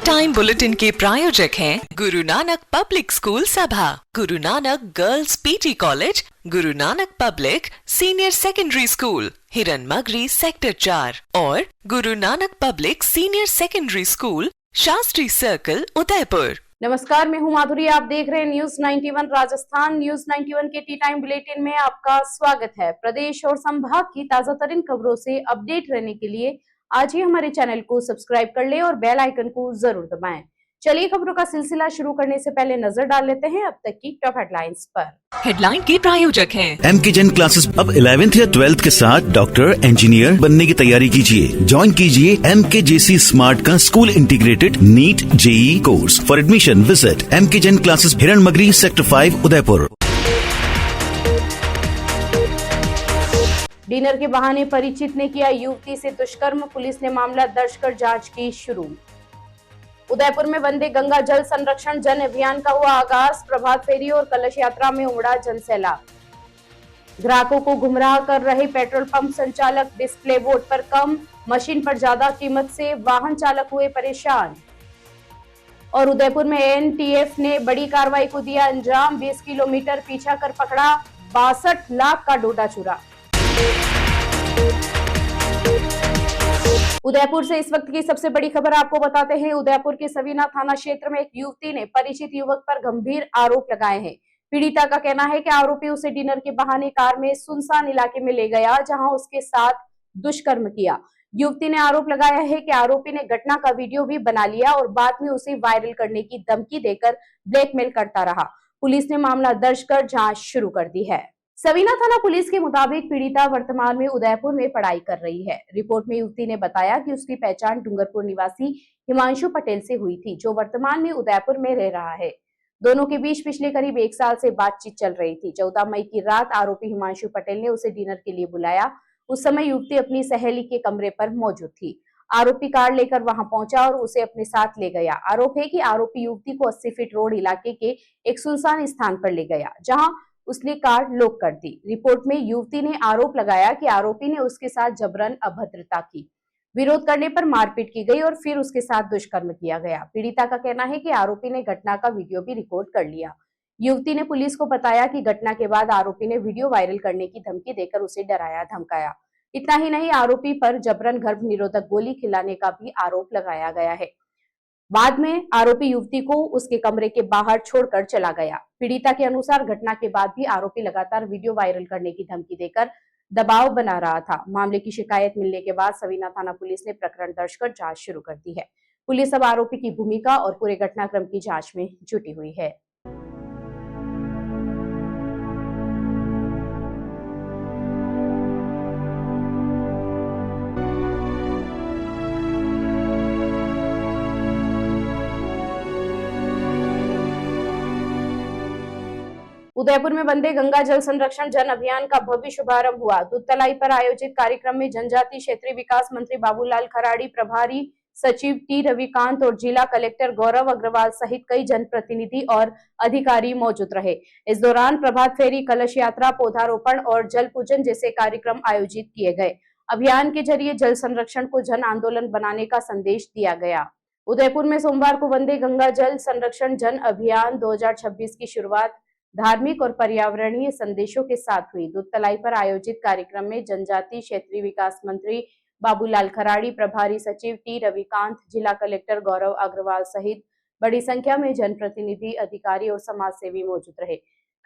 Time bulletin के प्रायोजक हैं गुरु नानक पब्लिक स्कूल सभा, Guru Nanak girls PT college, Guru Nanak public senior secondary school, हिरन मगरी सेक्टर 4 और Guru Nanak public senior secondary school, Shastri circle, Udaipur. नमस्कार, मैं हूं माधुरी। आप देख रहे हैं न्यूज 91 राजस्थान। न्यूज 91 के टी टाइम बुलेटिन में आपका स्वागत है। प्रदेश और संभाग की ताजा तरीन खबरों से अपडेट रहने के लिए आज ही हमारे चैनल को सब्सक्राइब कर लें और बेल आइकन को जरूर दबाएं। चलिए खबरों का सिलसिला शुरू करने से पहले नजर डाल लेते हैं अब तक की टॉप हेडलाइंस पर। हेडलाइन के प्रायोजक हैं एमके जैन क्लासेस। अब 11th या 12th के साथ डॉक्टर, इंजीनियर बनने की तैयारी कीजिए। ज्वाइन कीजिए MKJC स्मार्ट का school integrated NEET JEE course. For admission visit MK Jain classes, Hiran Magri sector 5, Udaipur. Dinner के बहाने परिचित ने किया युवती से दुष्कर्म, पुलिस ने मामला दर्ज कर जांच की शुरू। उदयपुर में वंदे गंगा जल संरक्षण जन अभियान का हुआ आगाज, प्रभात फेरी और कलश यात्रा में उमड़ा जनसैलाब। ग्राहकों को गुमराह कर रहे पेट्रोल पंप संचालक, डिस्प्ले बोर्ड पर कम, मशीन पर ज्यादा कीमत से वाहन चालक हुए परेशान। और उदयपुर में ANTF ने बड़ी कार्रवाई को दिया अंजाम, 20 किलोमीटर पीछा कर पकड़ा 62 लाख का डोडा चुरा। उदयपुर से इस वक्त की सबसे बड़ी खबर आपको बताते हैं। उदयपुर के सवीना थाना क्षेत्र में एक युवती ने परिचित युवक पर गंभीर आरोप लगाए हैं। पीड़िता का कहना है कि आरोपी उसे डिनर के बहाने कार में सुनसान इलाके में ले गया, जहां उसके साथ दुष्कर्म किया। युवती ने आरोप लगाया है कि आरोपी ने घटना का वीडियो भी बना लिया और बाद में उसे वायरल करने की धमकी देकर ब्लैकमेल करता रहा। पुलिस ने मामला दर्ज कर जांच शुरू कर दी है। सवीना थाना पुलिस के मुताबिक पीड़िता वर्तमान में उदयपुर में पढ़ाई कर रही है। रिपोर्ट में युवती ने बताया कि उसकी पहचान डूंगरपुर निवासी हिमांशु पटेल से हुई थी, जो वर्तमान में उदयपुर में रह रहा है। दोनों के बीच पिछले करीब 1 साल से बातचीत चल रही थी। 14 मई की रात आरोपी हिमांशु पटेल ने उसे डिनर के लिए बुलाया। उस समय युवती अपनी सहेली के कमरे पर मौजूद थी। आरोपी कार लेकर वहां पहुंचा और उसे अपने साथ ले गया। आरोप है कि आरोपी युवती को 80 फीट रोड इलाके के एक सुनसान स्थान पर ले गया, जहां उसने कार लॉक कर दी। रिपोर्ट में युवती ने आरोप लगाया कि आरोपी ने उसके साथ जबरन अभद्रता की, विरोध करने पर मारपीट की गई और फिर उसके साथ दुष्कर्म किया गया। पीड़िता का कहना है कि आरोपी ने घटना का वीडियो भी रिकॉर्ड कर लिया। युवती ने पुलिस को बताया कि घटना के बाद आरोपी ने वीडियो वायरल करने की धमकी देकर उसे डराया धमकाया। इतना ही नहीं, आरोपी पर जबरन गर्भ निरोधक गोली खिलाने का भी आरोप लगाया गया है। बाद में आरोपी युवती को उसके कमरे के बाहर छोड़कर चला गया। पीड़िता के अनुसार घटना के बाद भी आरोपी लगातार वीडियो वायरल करने की धमकी देकर दबाव बना रहा था। मामले की शिकायत मिलने के बाद सवीना थाना पुलिस ने प्रकरण दर्ज कर जांच शुरू कर दी है। पुलिस अब आरोपी की भूमिका और पूरे घटनाक्रम की जांच में जुटी हुई है। उदयपुर में वंदे गंगा जल संरक्षण जन अभियान का भव्य शुभारंभ हुआ। दूधतलाई पर आयोजित कार्यक्रम में जनजातीय क्षेत्रीय विकास मंत्री बाबूलाल खराड़ी, प्रभारी सचिव T रविकांत और जिला कलेक्टर गौरव अग्रवाल सहित कई जनप्रतिनिधि और अधिकारी मौजूद रहे। इस दौरान प्रभात फेरी, कलश यात्रा, पौधारोपण और जल पूजन जैसे कार्यक्रम आयोजित किए गए। अभियान के जरिए जल संरक्षण को जन आंदोलन बनाने का संदेश दिया गया। उदयपुर में सोमवार को वंदे गंगा जल संरक्षण जन अभियान 2026 की शुरुआत धार्मिक और पर्यावरणीय संदेशों के साथ हुई। दूधतलाई पर आयोजित कार्यक्रम में जनजातीय क्षेत्रीय विकास मंत्री बाबूलाल खराड़ी, प्रभारी सचिव T रविकांत, जिला कलेक्टर गौरव अग्रवाल सहित बड़ी संख्या में जनप्रतिनिधि, अधिकारी और समाजसेवी मौजूद रहे।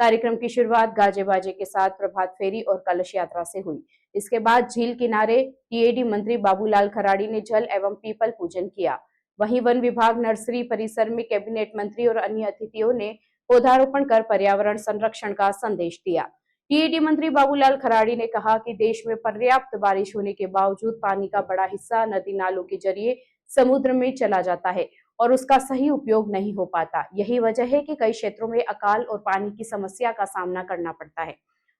कार्यक्रम की शुरुआत गाजे बाजे के साथ प्रभात फेरी और कलश यात्रा से हुई। इसके बाद झील किनारे TAD मंत्री बाबूलाल खराड़ी ने जल एवं पीपल पूजन किया। वहीं वन विभाग नर्सरी परिसर में कैबिनेट मंत्री और अन्य अतिथियों ने पौधारोपण कर पर्यावरण संरक्षण का संदेश दिया। TAD मंत्री बाबूलाल खराड़ी ने कहा कि देश में पर्याप्त बारिश होने के बावजूद पानी का बड़ा हिस्सा नदी नालों के जरिए समुद्र में चला जाता है और उसका सही उपयोग नहीं हो पाता। यही वजह है कि कई क्षेत्रों में अकाल और पानी की समस्या का सामना करना पड़ता है।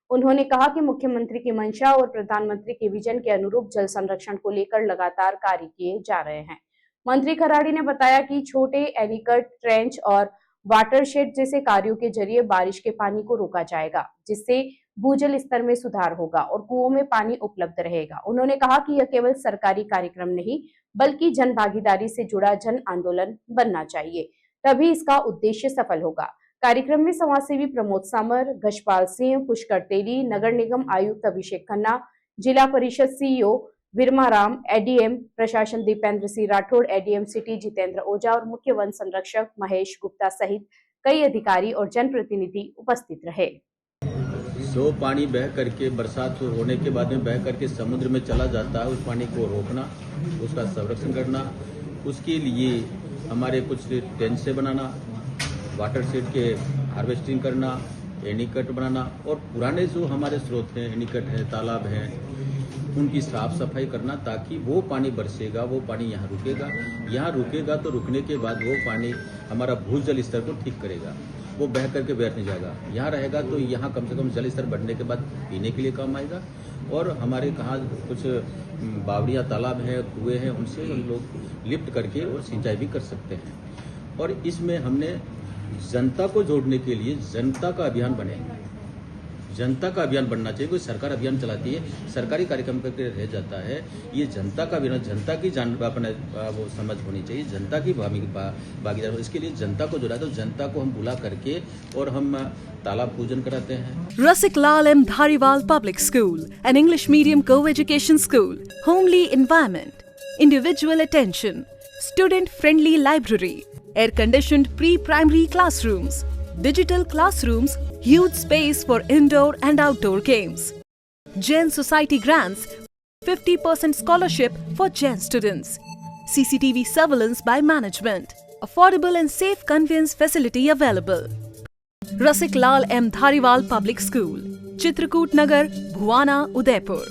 उन्होंने कहा कि मुख्यमंत्री की मंशा और प्रधानमंत्री के विजन के अनुरूप जल संरक्षण को लेकर लगातार कार्य किए जा रहे हैं। मंत्री खराड़ी ने बताया कि छोटे एनीकट, ट्रेंच और वाटरशेड जैसे कार्यों के जरिए बारिश के पानी को रोका जाएगा, जिससे भूजल स्तर में सुधार होगा और कुओं में पानी उपलब्ध रहेगा। उन्होंने कहा कि यह केवल सरकारी कार्यक्रम नहीं बल्कि जन भागीदारी से जुड़ा जन आंदोलन बनना चाहिए, तभी इसका उद्देश्य सफल होगा। कार्यक्रम में समाजसेवी प्रमोद सामर, गजपाल सिंह, पुष्कर तेली, नगर निगम आयुक्त अभिषेक खन्ना, जिला परिषद सीईओ विरमा राम, एडीएम प्रशासन दीपेंद्र सिंह राठौड़, एडीएम सिटी जितेंद्र ओझा और मुख्य वन संरक्षक महेश गुप्ता सहित कई अधिकारी और जनप्रतिनिधि उपस्थित रहे। जो पानी बह करके बरसात होने के बाद में बह करके समुद्र में चला जाता है, उस पानी को रोकना, उसका संरक्षण करना, उसके लिए हमारे कुछ टेंट से बनाना, वाटर शेड के हार्वेस्टिंग करना, एनीकट बनाना और पुराने जो हमारे स्रोत हैं, एनीकट है, तालाब हैं, उनकी साफ सफाई करना ताकि वो पानी बरसेगा, वो पानी यहाँ रुकेगा तो रुकने के बाद वो पानी हमारा भूजल स्तर को ठीक करेगा, वो बह करके बैठ नहीं जाएगा। यहाँ रहेगा तो यहाँ कम से कम जल स्तर बढ़ने के बाद पीने के लिए काम आएगा और हमारे कहाँ कुछ बावड़ियाँ तालाब हैं, कुएँ हैं, उनसे हम लोग लिफ्ट करके और सिंचाई भी कर सकते हैं। और इसमें हमने जनता को जोड़ने के लिए जनता का अभियान बनेगा। जनता का अभियान बनना चाहिए। कोई सरकार अभियान चलाती है, सरकारी कार्यक्रम करके रह जाता है, ये जनता का अभियान, जनता की अपने वो समझ होनी चाहिए, जनता की भागीदारी। इसके लिए जनता को जोड़ा, तो जनता को हम बुला करके और हम तालाब पूजन कराते हैं। Rasik Lal M. Dhariwal Public School, an English medium co-education school, homely environment, individual attention, student-friendly library, air-conditioned pre-primary classrooms, digital classrooms, huge space for indoor and outdoor games. Jain Society grants 50% scholarship for Jain students. CCTV surveillance by management. Affordable and safe conveyance facility available. Rasik Lal M. Dhariwal Public School, Chitrakoot Nagar, Bhuwana, Udaipur.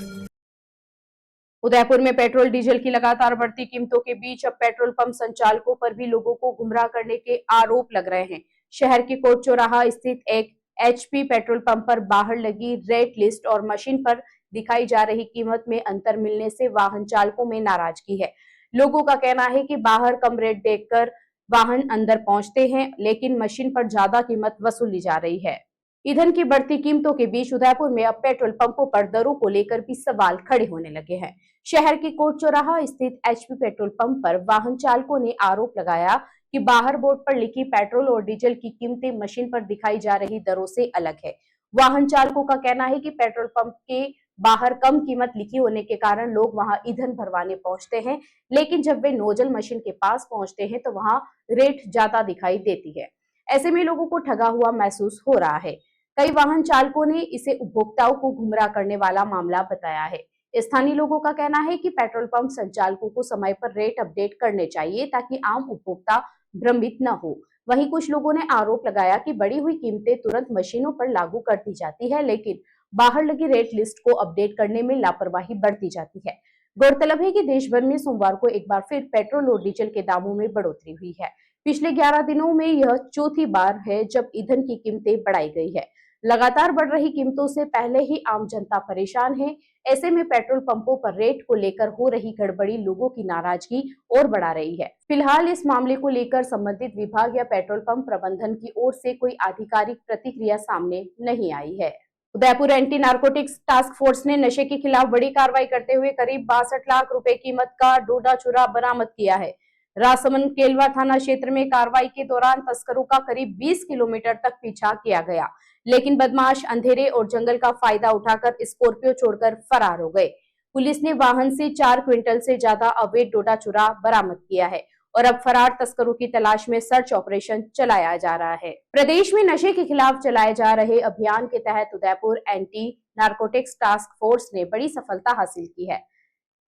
Udaipur में petrol diesel की लगातार बढ़ती कीमतों के बीच अब petrol pump संचालकों पर भी लोगों को गुमराह करने के आरोप लग रहे हैं। शहर के कोट चौराहा स्थित एक एचपी पेट्रोल पंप पर बाहर लगी रेट लिस्ट और मशीन पर दिखाई जा रही कीमत में अंतर मिलने से वाहन चालकों में नाराजगी है। लोगों का कहना है कि बाहर कम रेट देखकर वाहन अंदर पहुंचते हैं, लेकिन मशीन पर ज्यादा कीमत वसूली जा रही है। ईंधन की बढ़ती कीमतों के बीच उदयपुर में अब पेट्रोल पंपों पर दरों को लेकर भी सवाल खड़े होने लगे हैं। शहर के कोट चौराहा स्थित एचपी पेट्रोल पंप पर वाहन चालकों ने आरोप लगाया कि बाहर बोर्ड पर लिखी पेट्रोल और डीजल की कीमतें मशीन पर दिखाई जा रही दरों से अलग है। वाहन चालकों का कहना है कि पेट्रोल पंप के बाहर कम कीमत लिखी होने के कारण लोग वहां ईंधन भरवाने पहुंचते हैं, लेकिन जब वे नोजल मशीन के पास पहुंचते हैं तो वहां रेट ज्यादा दिखाई देती है। ऐसे में लोगों को ठगा हुआ महसूस हो रहा है। कई वाहन चालकों ने इसे उपभोक्ताओं को गुमराह करने वाला मामला बताया है। स्थानीय लोगों का कहना है कि पेट्रोल पंप संचालकों को समय पर रेट अपडेट करने चाहिए ताकि आम उपभोक्ता भ्रमित न हो। वहीं कुछ लोगों ने आरोप लगाया कि बढ़ी हुई कीमतें तुरंत मशीनों पर लागू कर दी जाती है, लेकिन बाहर लगी रेट लिस्ट को अपडेट करने में लापरवाही बरती जाती है। गौरतलब है कि देश भर में सोमवार को एक बार फिर पेट्रोल और डीजल के दामों में बढ़ोतरी हुई है। पिछले 11 दिनों में यह चौथी बार है जब ईंधन की कीमतें बढ़ाई गई है। लगातार बढ़ रही कीमतों से पहले ही आम जनता परेशान है। ऐसे में पेट्रोल पंपों पर रेट को लेकर हो रही गड़बड़ी लोगों की नाराजगी और बढ़ा रही है। फिलहाल इस मामले को लेकर संबंधित विभाग या पेट्रोल पंप प्रबंधन की ओर से कोई आधिकारिक प्रतिक्रिया सामने नहीं आई है। Udaipur anti narcotics task force ने नशे के खिलाफ बड़ी कार्रवाई करते हुए करीब 62 लाख रुपए कीमत का डोडा चूरा बरामद किया है। राजसमंद केलवा थाना क्षेत्र में कार्रवाई के दौरान तस्करों का करीब 20 किलोमीटर तक पीछा किया गया, लेकिन बदमाश अंधेरे और जंगल का फायदा उठाकर स्कॉर्पियो छोड़कर फरार हो गए। पुलिस ने वाहन से 4 क्विंटल से ज्यादा अवैध डोडा चूरा बरामद किया है और अब फरार तस्करों की तलाश में सर्च ऑपरेशन चलाया जा रहा है। प्रदेश में नशे के खिलाफ चलाए जा रहे अभियान के तहत Udaipur anti narcotics task force ने बड़ी सफलता हासिल की है।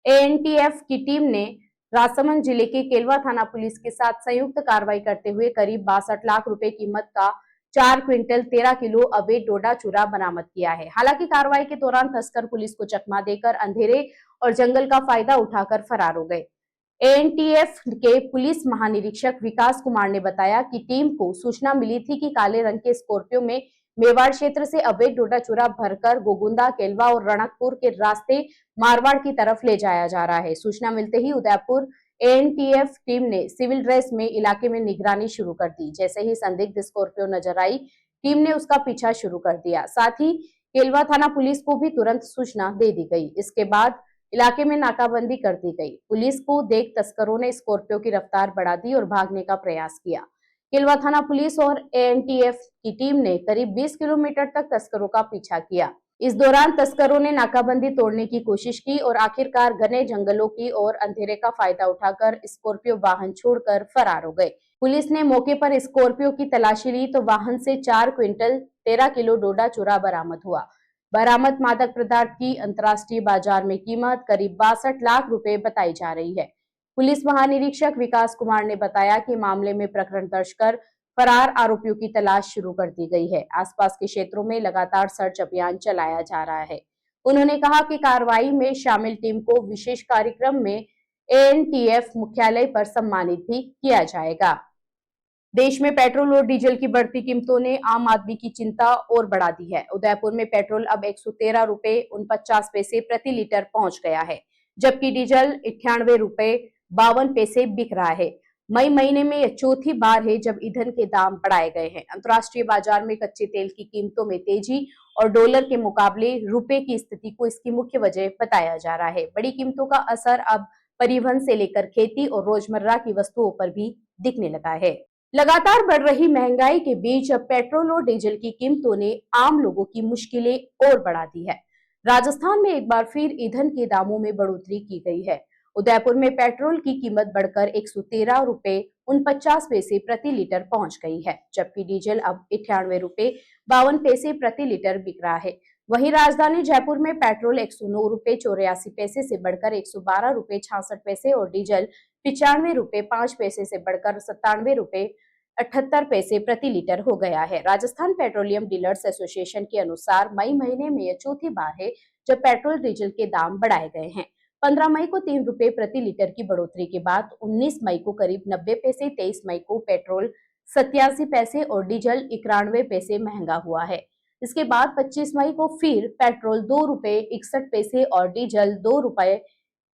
एएनटीएफ की टीम ने राजसमंद जिले के केलवा थाना पुलिस के साथ संयुक्त कार्रवाई करते हुए करीब 62 लाख रुपए कीमत का 4 क्विंटल 13 किलो अवैध डोडा चूरा बरामद किया है। हालांकि कार्रवाई के दौरान तस्कर पुलिस को चकमा देकर अंधेरे और जंगल का फायदा उठाकर फरार हो गए। एएनटीएफ के पुलिस महानिरीक्षक विकास कुमार ने बताया कि टीम को सूचना मिली थी कि काले रंग के स्कॉर्पियो में मेवाड़ क्षेत्र से अवैध डोडा चूरा भरकर गोगुंदा, केलवा और रणकपुर के रास्ते मारवाड़ की तरफ ले जाया जा रहा है। सूचना मिलते ही उदयपुर एएनटीएफ टीम ने सिविल ड्रेस में इलाके में निगरानी शुरू कर दी। जैसे ही संदिग्ध स्कॉर्पियो नजर आई, टीम ने उसका पीछा शुरू कर दिया। साथ ही केलवा थाना पुलिस को भी तुरंत सूचना दे दी गई। इसके बाद इलाके में नाकाबंदी कर दी गई। पुलिस को देख तस्करों ने स्कॉर्पियो की रफ्तार बढ़ा दी और भागने का प्रयास किया। केलवा थाना पुलिस और एएनटीएफ की टीम ने करीब 20 किलोमीटर तक तस्करों का पीछा किया। इस दौरान तस्करों ने नाकाबंदी तोड़ने की कोशिश की और आखिरकार घने जंगलों की और अंधेरे का फायदा उठाकर स्कॉर्पियो वाहन छोड़कर फरार हो गए। पुलिस ने मौके पर स्कॉर्पियो की तलाशी ली तो वाहन से 4 क्विंटल 13 किलो डोडा चूरा बरामद हुआ। बरामद मादक पदार्थ की अंतर्राष्ट्रीय बाजार में कीमत करीब 62 लाख रुपए बताई जा रही है। पुलिस महानिरीक्षक विकास कुमार ने बताया कि मामले में प्रकरण दर्ज कर फरार आरोपियों की तलाश शुरू कर दी गई है। आसपास के क्षेत्रों में लगातार सर्च अभियान चलाया जा रहा है। उन्होंने कहा कि कार्रवाई में शामिल टीम को विशेष कार्यक्रम में एएनटीएफ मुख्यालय पर सम्मानित भी किया जाएगा। देश में पेट्रोल और डीजल की बढ़ती कीमतों ने आम आदमी की चिंता और बढ़ा दी है। उदयपुर में पेट्रोल अब 113 रुपए 49 पैसे प्रति लीटर पहुंच गया है, जबकि डीजल 98 रुपए 52 पैसे बिक रहा है। मई महीने में यह चौथी बार है जब ईंधन के दाम बढ़ाए गए हैं। अंतर्राष्ट्रीय बाजार में कच्चे तेल की कीमतों में तेजी और डॉलर के मुकाबले रुपए की स्थिति को इसकी मुख्य वजह बताया जा रहा है। बड़ी कीमतों का असर अब परिवहन से लेकर खेती और रोजमर्रा की वस्तुओं पर भी दिखने लगा है। लगातार बढ़ रही महंगाई के बीच अब पेट्रोल और डीजल की कीमतों ने आम लोगों की मुश्किलें और बढ़ा दी है। राजस्थान में एक बार फिर ईंधन के दामों में बढ़ोतरी की गई है। उदयपुर में पेट्रोल की कीमत बढ़कर 113 रुपए 49 पैसे प्रति लीटर पहुंच गई है, जबकि डीजल अब 98 रुपए 52 पैसे प्रति लीटर बिक रहा है। वहीं राजधानी जयपुर में पेट्रोल 109 रुपए 84 पैसे से बढ़कर 112 रुपए 66 पैसे और डीजल 95 रुपए 5 पैसे से बढ़कर 97 रुपए 78 पैसे प्रति लीटर हो गया है। राजस्थान पेट्रोलियम डीलर्स एसोसिएशन के अनुसार मई महीने में यह चौथी बार है जब पेट्रोल डीजल के दाम बढ़ाए गए हैं। 15 मई को 3 रुपए प्रति लीटर की बढ़ोतरी के बाद 19 मई को करीब 90 पैसे, 23 मई को पेट्रोल 87 पैसे और डीजल 91 पैसे महंगा हुआ है। इसके बाद 25 मई को फिर पेट्रोल 2 रुपए 61 पैसे और डीजल 2 रुपए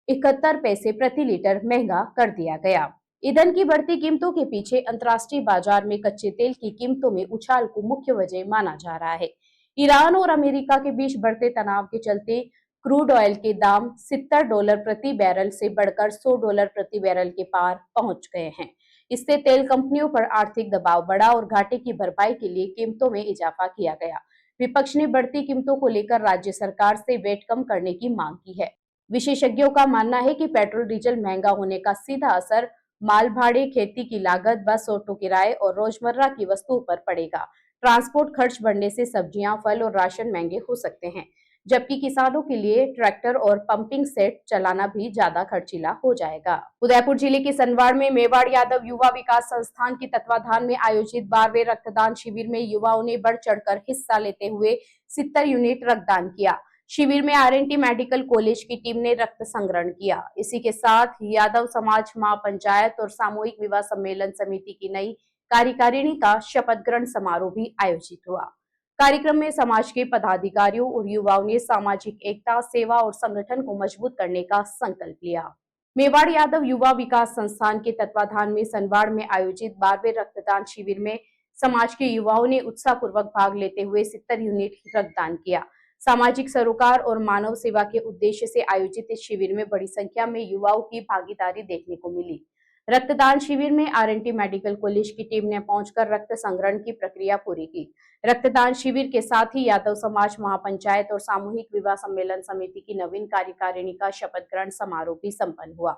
71 पैसे प्रति लीटर महंगा कर दिया गया। ईंधन की बढ़ती कीमतों के पीछे अंतर्राष्ट्रीय बाजार में कच्चे तेल की कीमतों में उछाल को मुख्य वजह माना जा रहा है। ईरान और अमेरिका के बीच बढ़ते तनाव के चलते क्रूड ऑयल के दाम $70 प्रति बैरल से बढ़कर $100 प्रति बैरल के पार पहुंच गए हैं। इससे तेल कंपनियों पर आर्थिक दबाव बढ़ा और घाटे की भरपाई के लिए कीमतों में इजाफा किया गया। विपक्ष ने बढ़ती कीमतों को लेकर राज्य सरकार से वेट कम करने की मांग की है। विशेषज्ञों का मानना है कि पेट्रोल डीजल महंगा होने का सीधा असर माल भाड़े, खेती की लागत, बस ऑटो किराए और रोजमर्रा की वस्तुओं पर पड़ेगा। ट्रांसपोर्ट खर्च बढ़ने से सब्जियां, फल और राशन महंगे हो सकते हैं, जबकि किसानों के लिए ट्रैक्टर और पंपिंग सेट चलाना भी ज्यादा खर्चीला हो जाएगा। उदयपुर जिले के सनवाड़ में मेवाड़ यादव युवा विकास संस्थान के तत्वाधान में आयोजित 12वें रक्तदान शिविर में युवाओं ने बढ़ चढ़कर हिस्सा लेते हुए 70 यूनिट रक्तदान किया। शिविर में आरएनटी मेडिकल कॉलेज की टीम ने रक्त संग्रहण किया। इसी के साथ यादव समाज महापंचायत और सामूहिक विवाह सम्मेलन समिति की नई कार्यकारिणी का शपथ ग्रहण समारोह भी आयोजित हुआ। कार्यक्रम में समाज के पदाधिकारियों और युवाओं ने सामाजिक एकता, सेवा और संगठन को मजबूत करने का संकल्प लिया। मेवाड़ यादव युवा विकास संस्थान के तत्वाधान में सनवाड़ में आयोजित 12वें रक्तदान शिविर में समाज के युवाओं ने उत्साहपूर्वक भाग लेते हुए 70 यूनिट रक्तदान किया। सामाजिक सरोकार और मानव सेवा के उद्देश्य से आयोजित इस शिविर में बड़ी संख्या में युवाओं की भागीदारी देखने को मिली। रक्तदान शिविर में आरएनटी मेडिकल कॉलेज की टीम ने पहुंचकर रक्त संग्रहण की प्रक्रिया पूरी की। रक्तदान शिविर के साथ ही यादव समाज महापंचायत और सामूहिक विवाह सम्मेलन समिति की नवीन कार्यकारिणी का शपथ ग्रहण समारोह भी संपन्न हुआ।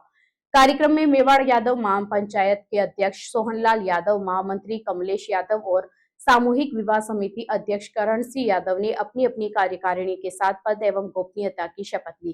कार्यक्रम में मेवाड़ यादव महापंचायत के अध्यक्ष सोहनलाल यादव, महामंत्री कमलेश यादव और सामूहिक विवाह समिति अध्यक्ष करण सिंह यादव ने अपनी अपनी कार्यकारिणी के साथ पद एवं गोपनीयता की शपथ ली।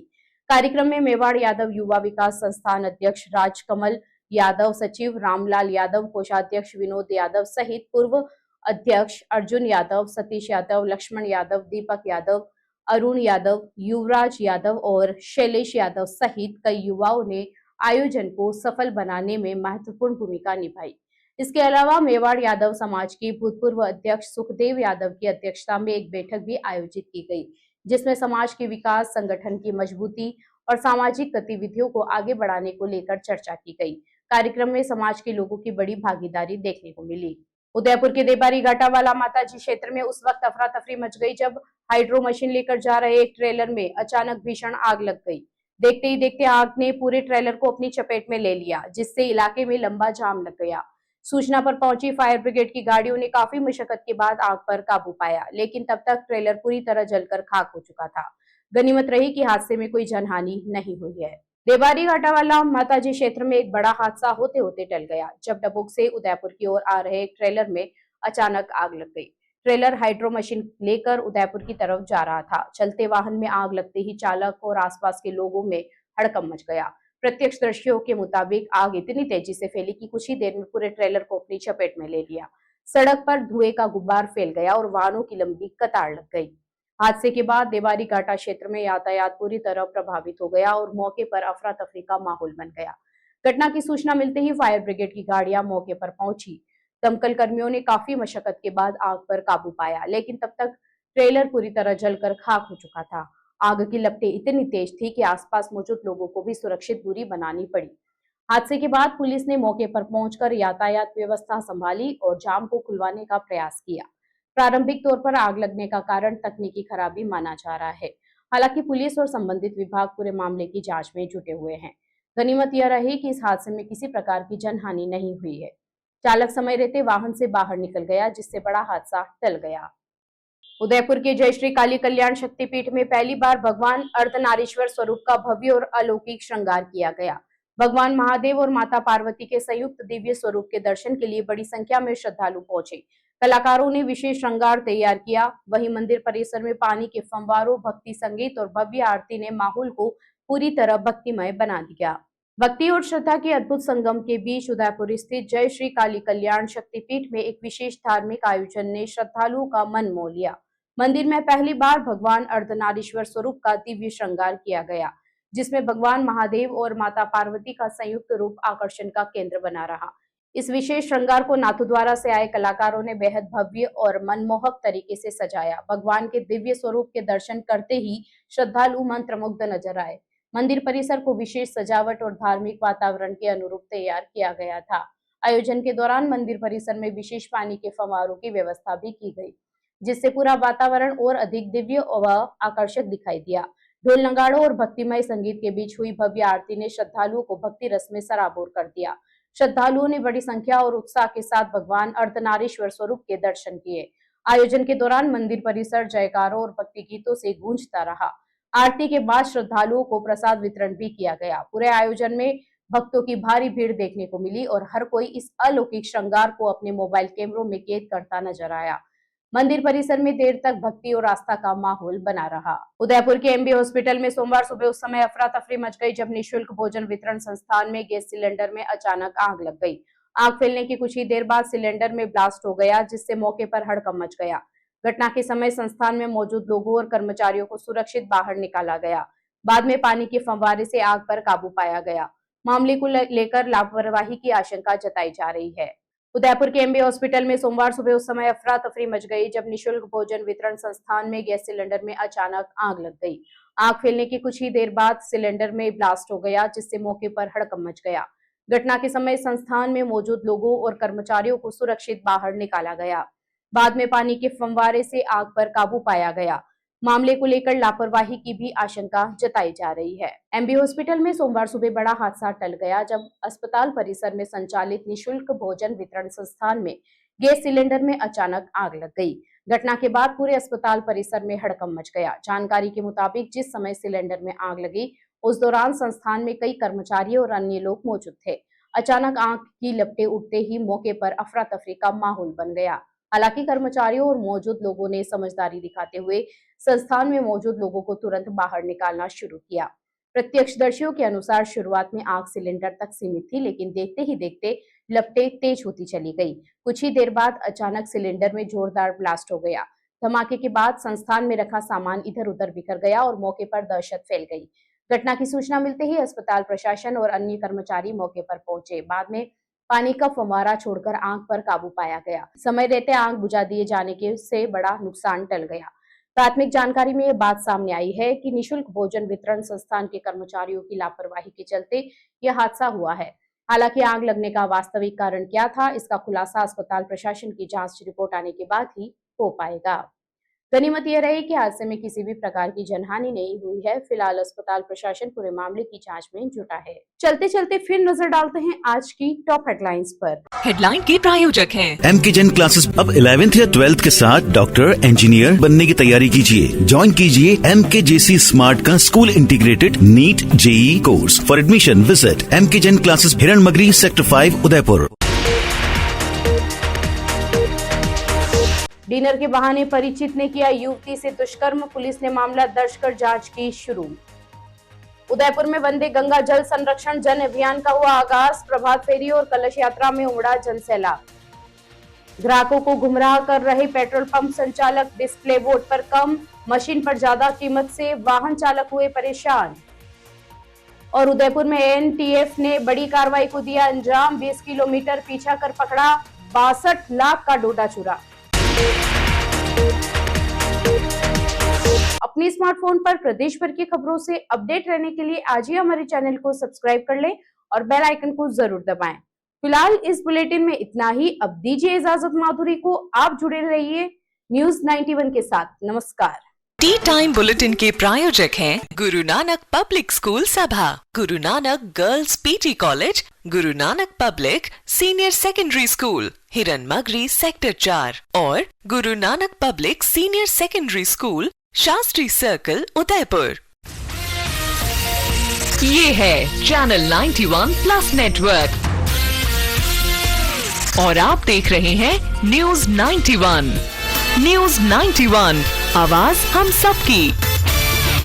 कार्यक्रम में मेवाड़ यादव युवा विकास संस्थान अध्यक्ष राजकमल यादव, सचिव रामलाल यादव, कोषाध्यक्ष विनोद यादव सहित पूर्व अध्यक्ष अर्जुन यादव, सतीश यादव, लक्ष्मण यादव, दीपक यादव, अरुण यादव, युवराज यादव और शैलेश यादव सहित कई युवाओं ने आयोजन को सफल बनाने में महत्वपूर्ण भूमिका निभाई। इसके अलावा मेवाड़ यादव समाज के भूतपूर्व अध्यक्ष सुखदेव यादव की अध्यक्षता में एक बैठक भी आयोजित की गई, जिसमें समाज के विकास, संगठन की मजबूती और सामाजिक गतिविधियों को आगे बढ़ाने को लेकर चर्चा की गई। कार्यक्रम में समाज के लोगों की बड़ी भागीदारी देखने को मिली। उदयपुर के देबारी घाटावाला माताजी क्षेत्र में उस वक्त अफरा तफरी मच गई जब हाइड्रो मशीन लेकर जा रहे एक ट्रेलर में अचानक भीषण आग लग गई। देखते ही देखते आग ने पूरे ट्रेलर को अपनी चपेट में ले लिया, जिससे इलाके में लंबा जाम लग गया। सूचना पर पहुंची फायर ब्रिगेड की गाड़ियों ने काफी मशक्कत के बाद आग पर काबू पाया, लेकिन तब तक ट्रेलर पूरी तरह जलकर खाक हो चुका था। गनीमत रही कि हादसे में कोई जनहानि नहीं हुई है। देवारी घाटावाला माताजी क्षेत्र में एक बड़ा हादसा होते होते टल गया, जब डबुक से उदयपुर की ओर आ रहे एक ट्रेलर में अचानक आग लग गई। ट्रेलर हाइड्रो मशीन लेकर उदयपुर की तरफ जा रहा था। चलते वाहन में आग लगते ही चालक और आसपास के लोगों में हड़कंप मच गया। प्रत्यक्षदर्शियों के मुताबिक आग इतनी तेजी से फैली कि कुछ ही देर में पूरे ट्रेलर को अपनी चपेट में ले लिया। सड़क पर धुएं का गुब्बार फैल गया और वाहनों की लंबी कतार लग गई। हादसे के बाद देवारी घाटा क्षेत्र में यातायात पूरी तरह प्रभावित हो गया और मौके पर अफरा तफरी का माहौल बन गया। घटना की सूचना मिलते ही फायर ब्रिगेड की गाड़ियां मौके पर पहुंची। दमकल कर्मियों ने काफी मशक्कत के बाद आग पर काबू पाया, लेकिन तब तक ट्रेलर पूरी तरह जलकर खाक हो चुका था। आग की लपटें इतनी तेज थी कि आसपास मौजूद लोगों को भी सुरक्षित दूरी बनानी पड़ी। हादसे के बाद पुलिस ने मौके पर पहुंचकर यातायात व्यवस्था संभाली और जाम को खुलवाने का प्रयास किया। प्रारंभिक तौर पर आग लगने का कारण तकनीकी खराबी माना जा रहा है। हालांकि पुलिस और संबंधित विभाग पूरे मामले की जांच में जुटे हुए हैं। गनीमत यह रही कि इस हादसे में किसी प्रकार की जनहानि नहीं हुई है। चालक समय रहते वाहन से बाहर निकल गया, जिससे बड़ा हादसा टल गया। उदयपुर के जय श्री काली कल्याण शक्तिपीठ में पहली बार भगवान अर्धनारीश्वर स्वरूप का भव्य और अलौकिक श्रृंगार किया गया। भगवान महादेव और माता पार्वती के संयुक्त दिव्य स्वरूप के दर्शन के लिए बड़ी संख्या में श्रद्धालु पहुंचे। कलाकारों ने विशेष श्रृंगार तैयार किया। वहीं मंदिर परिसर में पानी के फव्वारों, भक्ति संगीत और भव्य आरती ने माहौल को पूरी तरह भक्तिमय बना दिया। भक्ति और श्रद्धा के अद्भुत संगम के बीच उदयपुर स्थित जय श्री काली कल्याण शक्तिपीठ में एक विशेष धार्मिक आयोजन ने श्रद्धालुओं का मन मोह लिया। मंदिर में पहली बार भगवान अर्धनारीश्वर स्वरूप का दिव्य श्रृंगार किया गया, जिसमें भगवान महादेव और माता पार्वती का संयुक्त रूप आकर्षण का केंद्र बना रहा। इस विशेष श्रृंगार को नाथद्वारा से आए कलाकारों ने बेहद भव्य और मनमोहक तरीके से सजाया। भगवान के दिव्य स्वरूप के दर्शन करते ही श्रद्धालु मंत्रमुग्ध नजर आए। मंदिर परिसर को विशेष सजावट और धार्मिक वातावरण के अनुरूप तैयार किया गया था। आयोजन के दौरान मंदिर परिसर में विशेष पानी के फव्वारों की व्यवस्था भी की गई, जिससे पूरा वातावरण और अधिक दिव्य व आकर्षक दिखाई दिया। ढोल नगाड़ों और भक्तिमय संगीत के बीच हुई भव्य आरती ने श्रद्धालुओं को भक्ति रस में सराबोर कर दिया। श्रद्धालुओं ने बड़ी संख्या और उत्साह के साथ भगवान अर्धनारीश्वर स्वरूप के दर्शन किए। आयोजन के दौरान मंदिर परिसर जयकारों और भक्ति गीतों से गूंजता रहा। आरती के बाद श्रद्धालुओं को प्रसाद वितरण भी किया गया। पूरे आयोजन में भक्तों की भारी भीड़ देखने को मिली और हर कोई इस अलौकिक श्रृंगार को अपने मोबाइल कैमरों में कैद करता नजर आया। मंदिर परिसर में देर तक भक्ति और आस्था का माहौल बना रहा। उदयपुर के एमबी हॉस्पिटल में सोमवार सुबह उस समय अफरा तफरी मच गई जब निःशुल्क भोजन वितरण संस्थान में गैस सिलेंडर में अचानक आग लग गई। आग फैलने की कुछ ही देर बाद सिलेंडर में ब्लास्ट हो गया, जिससे मौके पर हड़कंप मच गया। घटना के समय संस्थान में मौजूद लोगों और कर्मचारियों को सुरक्षित बाहर निकाला गया। बाद में पानी के फव्वारे से आग पर काबू पाया गया। मामले को लेकर लापरवाही की आशंका जताई जा रही है। उदयपुर के एमबी हॉस्पिटल में सोमवार सुबह उस समय अफरा तफरी मच गई जब निःशुल्क भोजन वितरण संस्थान में गैस सिलेंडर में अचानक आग लग गई। आग फैलने की कुछ ही देर बाद सिलेंडर में ब्लास्ट हो गया, जिससे मौके पर हड़कंप मच गया। घटना के समय संस्थान में मौजूद लोगों और कर्मचारियों को सुरक्षित बाहर निकाला गया। बाद में पानी के फव्वारे से आग पर काबू पाया गया। मामले को लेकर लापरवाही की भी आशंका जताई जा रही है। एमबी हॉस्पिटल में सोमवार सुबह बड़ा हादसा टल गया जब अस्पताल परिसर में संचालित निःशुल्क भोजन वितरण संस्थान में गैस सिलेंडर में अचानक आग लग गई। घटना के बाद पूरे अस्पताल परिसर में हड़कंप मच गया। जानकारी के मुताबिक जिस समय सिलेंडर में आग लगी उस दौरान संस्थान में कई कर्मचारी और अन्य लोग मौजूद थे। अचानक आग की लपटें उठते ही मौके पर अफरा तफरी का माहौल बन गया। हालांकि कर्मचारियों और मौजूद लोगों ने समझदारी दिखाते हुए संस्थान में मौजूद लोगों को तुरंत बाहर निकालना शुरू किया। प्रत्यक्षदर्शियों के अनुसार शुरुआत में आग सिलेंडर तक सीमित थी, लेकिन देखते ही देखते लपटें तेज होती चली गई। कुछ ही देर बाद अचानक सिलेंडर में जोरदार ब्लास्ट हो गया। धमाके के बाद संस्थान में रखा सामान इधर उधर बिखर गया और मौके पर दहशत फैल गई। घटना की सूचना मिलते ही अस्पताल प्रशासन और अन्य कर्मचारी मौके पर पहुंचे। बाद में पानी का फव्वारा छोड़कर आग पर काबू पाया गया। समय रहते आग बुझा दिए जाने के से बड़ा नुकसान टल गया। प्राथमिक जानकारी में यह बात सामने आई है कि निःशुल्क भोजन वितरण संस्थान के कर्मचारियों की लापरवाही के चलते यह हादसा हुआ है। हालांकि आग लगने का वास्तविक कारण क्या था, इसका खुलासा अस्पताल प्रशासन की जांच रिपोर्ट आने के बाद ही हो पाएगा। गनीमत यह रही कि हादसे में किसी भी प्रकार की जनहानि नहीं हुई है। फिलहाल अस्पताल प्रशासन पूरे मामले की जांच में जुटा है। चलते चलते फिर नजर डालते हैं आज की टॉप हेडलाइंस पर। हेडलाइन के प्रायोजक हैं MKGen क्लासेस अब 11th या 12th के साथ डॉक्टर इंजीनियर बनने की तैयारी कीजिए। ज्वाइन कीजिए MKJC स्मार्ट का school integrated NEET JEE course. For admission visit MKGen classes Hiranmagri sector 5 Udaipur. Dinner के बहाने परिचित ने किया युवती से दुष्कर्म, पुलिस ने मामला दर्ज कर जांच की शुरू। उदयपुर में वंदे गंगा जल संरक्षण जन अभियान का हुआ आगाज, प्रभात फेरी और कलश यात्रा में उमड़ा जनसैलाब। ग्राहकों को गुमराह कर रहे पेट्रोल पंप संचालक, डिस्प्ले बोर्ड पर कम, मशीन पर ज्यादा कीमत से वाहन चालक हुए परेशान। और उदयपुर में ANTF ने बड़ी कार्रवाई को दिया अंजाम, 20 किलोमीटर पीछा कर पकड़ा 62 लाख का डोडा चुरा। अपने स्मार्टफोन पर प्रदेश भर की खबरों से अपडेट रहने के लिए आज ही हमारे चैनल को सब्सक्राइब कर लें और बेल आइकन को जरूर दबाएं। फिलहाल इस बुलेटिन में इतना ही। अब दीजिए इजाजत माधुरी को। आप जुड़े रहिए न्यूज़ 91 के साथ। नमस्कार। टी टाइम बुलेटिन के प्रायोजक हैं गुरु नानक पब्लिक स्कूल सभा, Guru Nanak girls PG college, Guru Nanak public senior secondary school Hiranmagri sector 4 और Guru Nanak public senior secondary school Shastri circle Udaipur. ये है चैनल 91 प्लस नेटवर्क और आप देख रहे हैं न्यूज़ 91। न्यूज़ 91, आवाज हम सबकी।